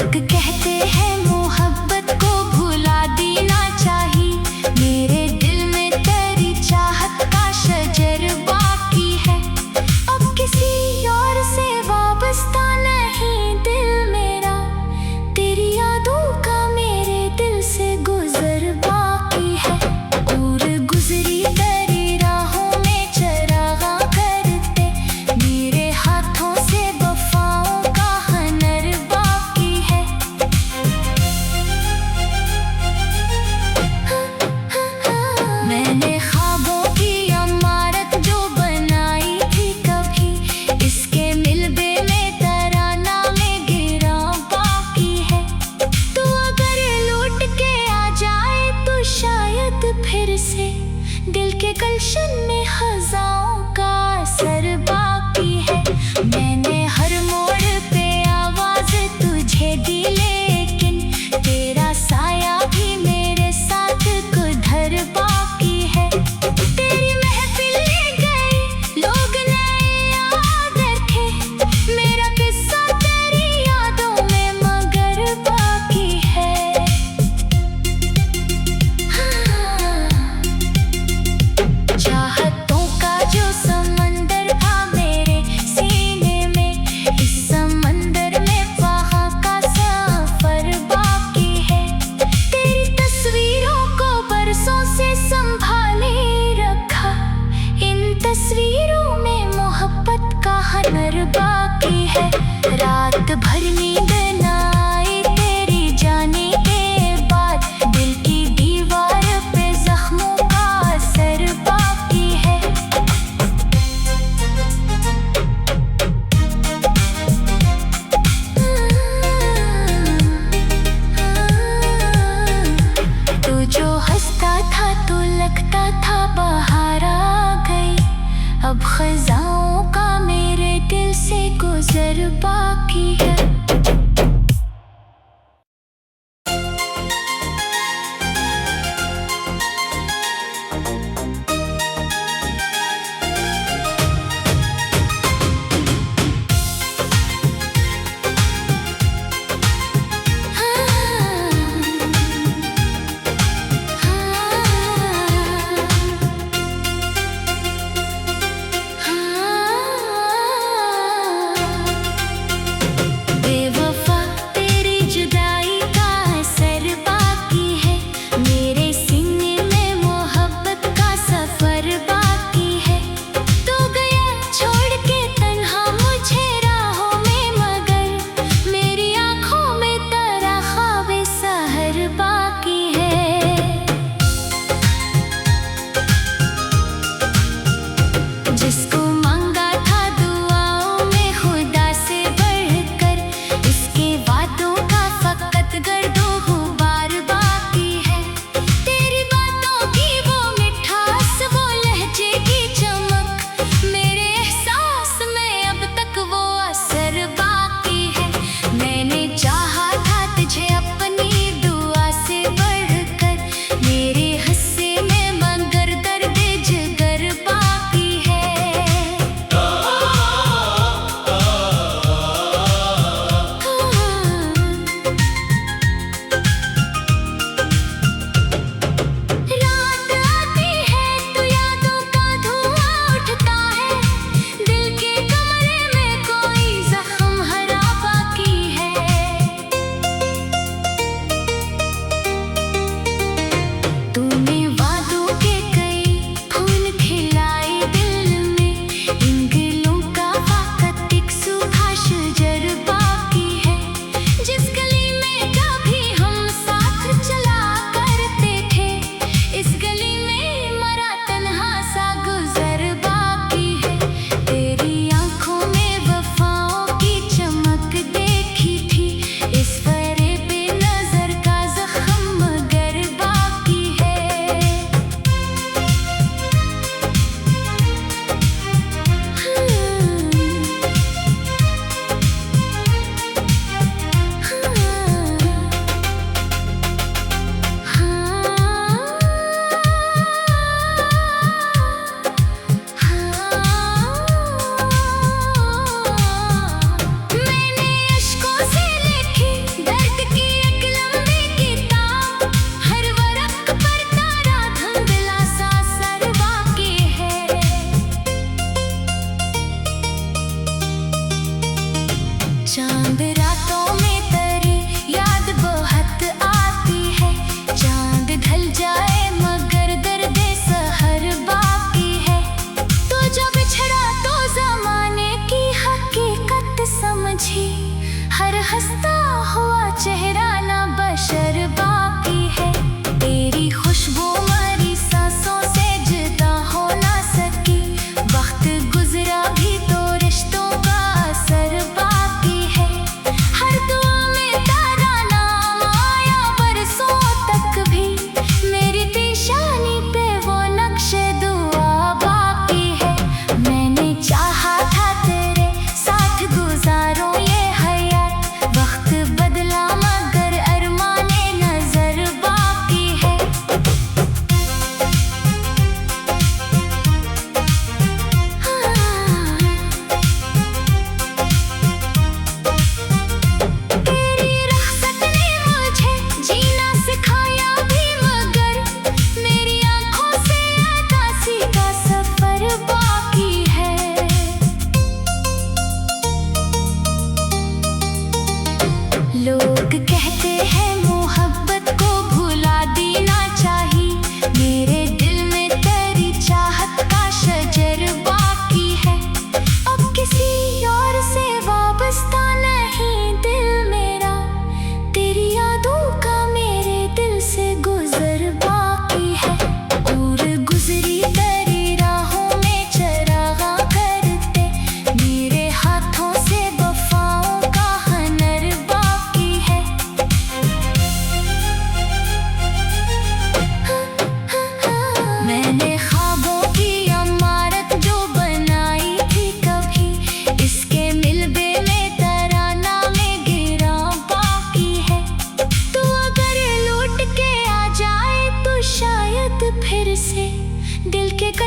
लोग कहते हैं मोहब्बत को भुला देना चाहिए। मेरे दिल में तेरी चाहत का शजर बाकी है। अब किसी और से वाबस्ता नहीं दिल मेरा, तेरी यादों का मेरे दिल से गुजर बाकी है। और गुजरी तेरी राहों में चरागा करते, मेरे हाथों से वफाओं का हनर बाकी है। मैंने ख्वाबों की इमारत जो बनाई थी कभी, इसके मिलबे में तराना में गिरा बाकी है। तो अगर लौट के आ जाए तो शायद फिर से दिल के गुलशन में खजाओं का असर बाकी है। मैंने हर मोड़ पे आवाज तुझे दी, लेकिन तेरा साया भी मेरे साथ कुधर बाकी है। तेरी महफिलें गई, लोग नए याद रखे, मेरा किस्सा तेरी यादों में मगर बाकी है। चाहतों का जो समंदर था मेरे सीने में, इस समंदर में वहाँ का सफर बाकी है। तेरी तस्वीरों को बरसों से संभाले रखा, इन तस्वीरों में मोहब्बत का हनर बाकी है। रात भर नींद न आई तेरी जाने के बाद, दिल की दीवार पे जख्मों का असर बाकी है। तू जो हंसता था तो लगता था बाहर आ गई, अब खजाओं का मेरे दिल से गुजर बाकी है।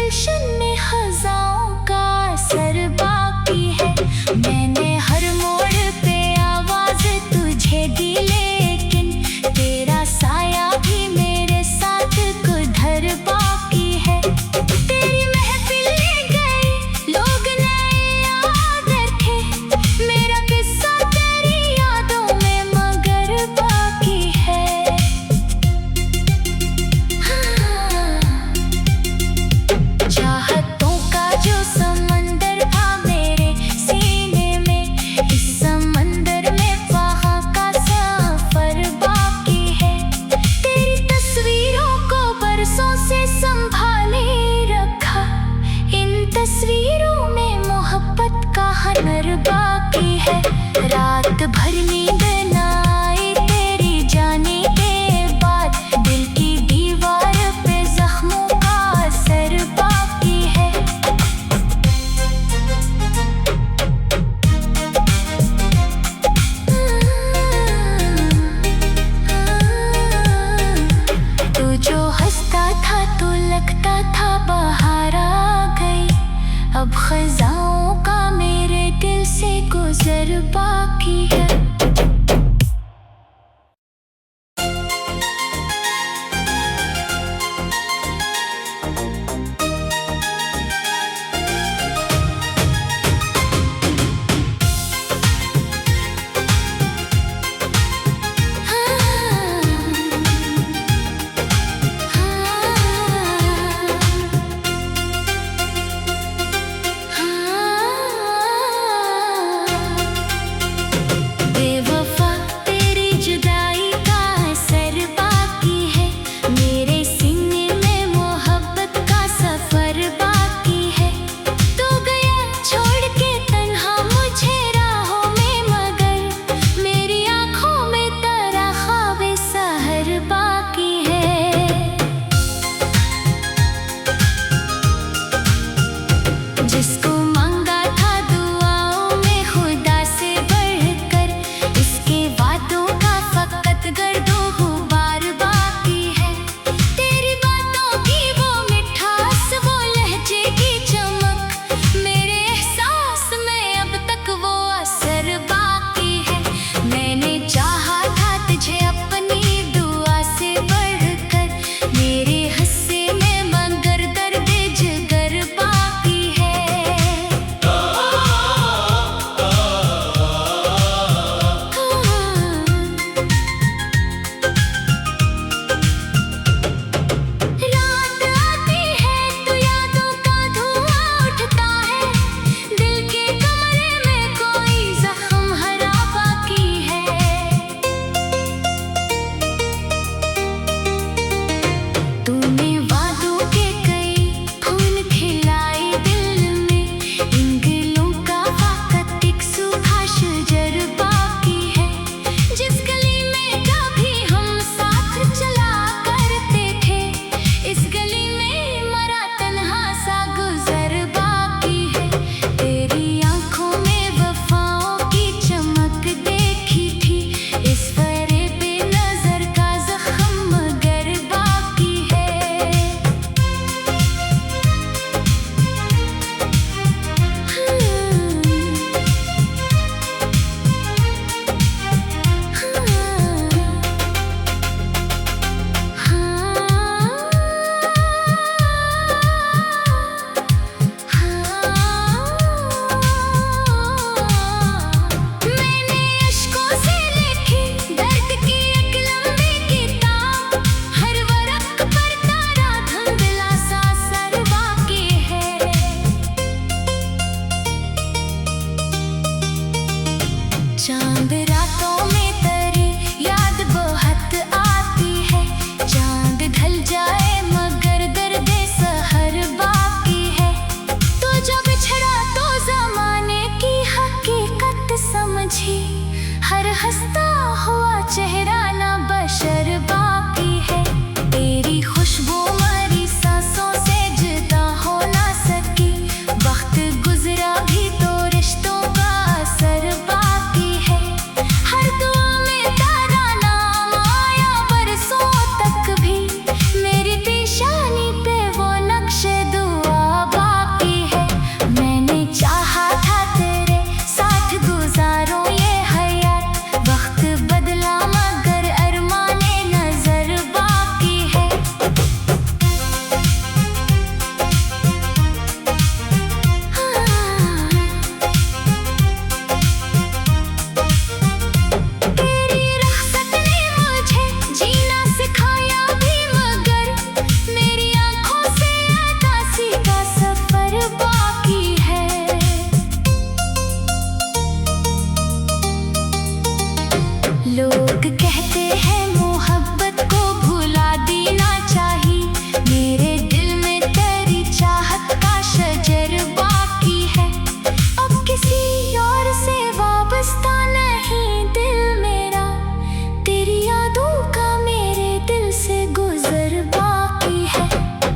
गुलशन में खजाओं का असर बाकी है। मैंने हर मोड़ पे आवाज तुझे दी, लेकिन तेरा साया भी मेरे साथ कुधर बाकी है। तेरी महफिलें गई, लोग नए याद रखे, मेरा किस्सा तेरी यादों में मगर बाकी है। हाँ। चाहतों का जो कहते हैं मोहब्बत को भुला देना चाहिए। मेरे दिल में तेरी चाहत का शजर बाकी है। अब किसी और से वाबस्ता नहीं दिल मेरा, तेरी यादों का मेरे दिल से गुजर बाकी है।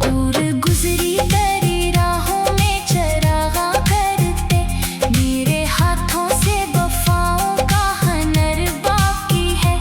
दूर गुजरी तेरी राहों में चरागा करते, मेरे हाथों से वफाओं का हनर बाकी है।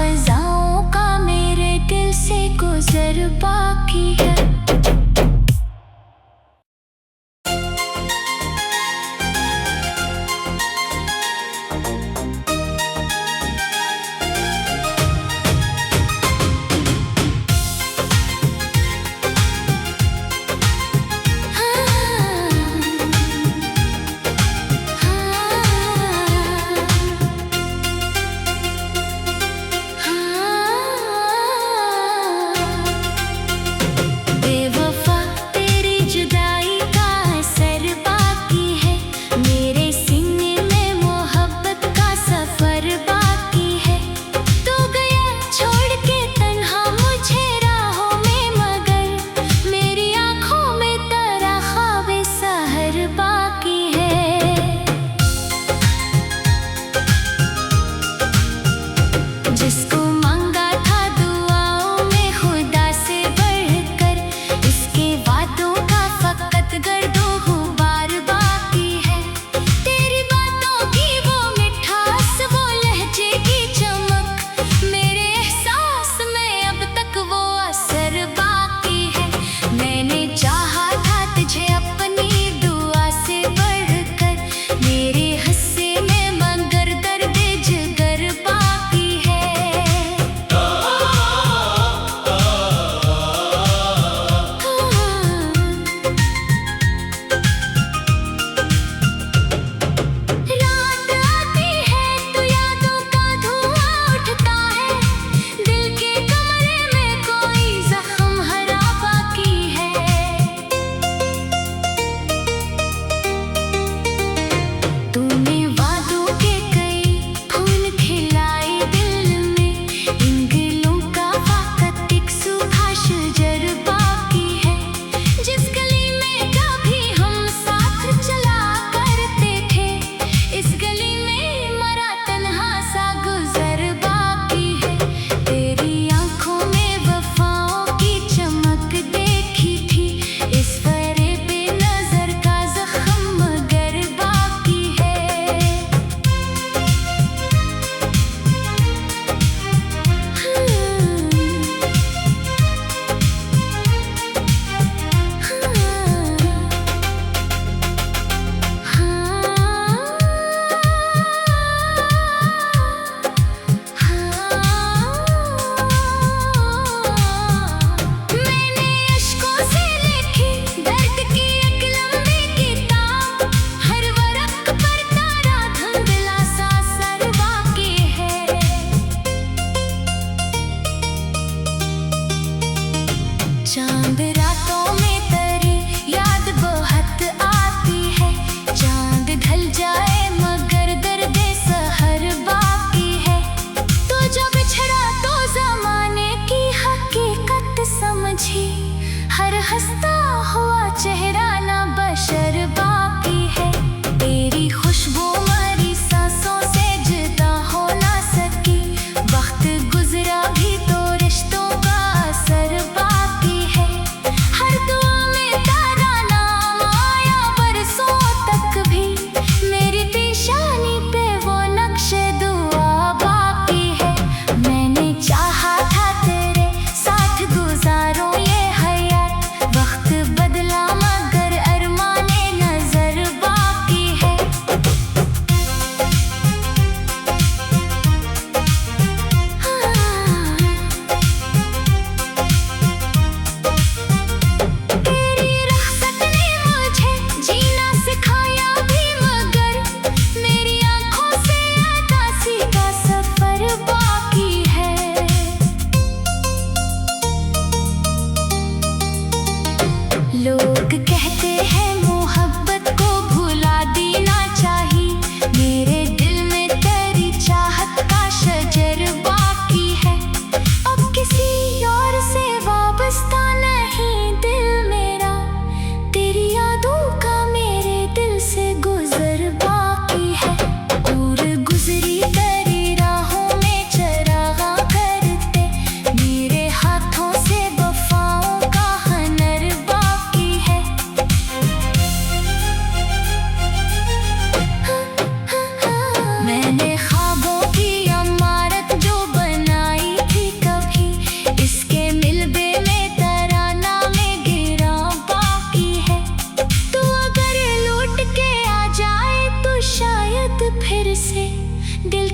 खजाओं का मेरे दिल से गुजर बाकी है।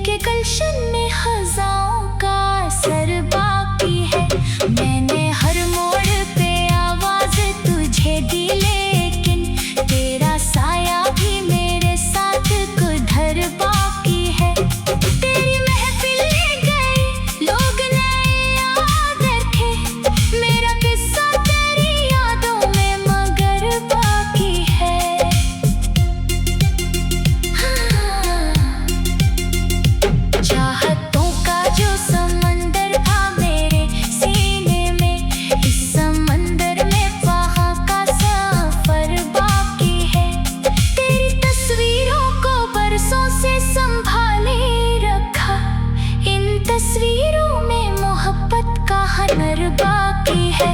के गुलशन में खजाओं का असर बाकी है। मैंने हर मोड़ पे आवाज तुझे दी, लेकिन तेरा साया भी मेरे साथ कुधर बाकी है। तेरी महफिल ले गए लोग नए याद रखे, मेरा किस्सा तेरी यादों में मगर बाकी है। चाहतों का जो समंदर था मेरे सीने में, इस समंदर में वहाँ का सफर बाकी है। तेरी तस्वीरों को बरसों से संभाले रखा, इन तस्वीरों में मोहब्बत का हुनर बाकी है।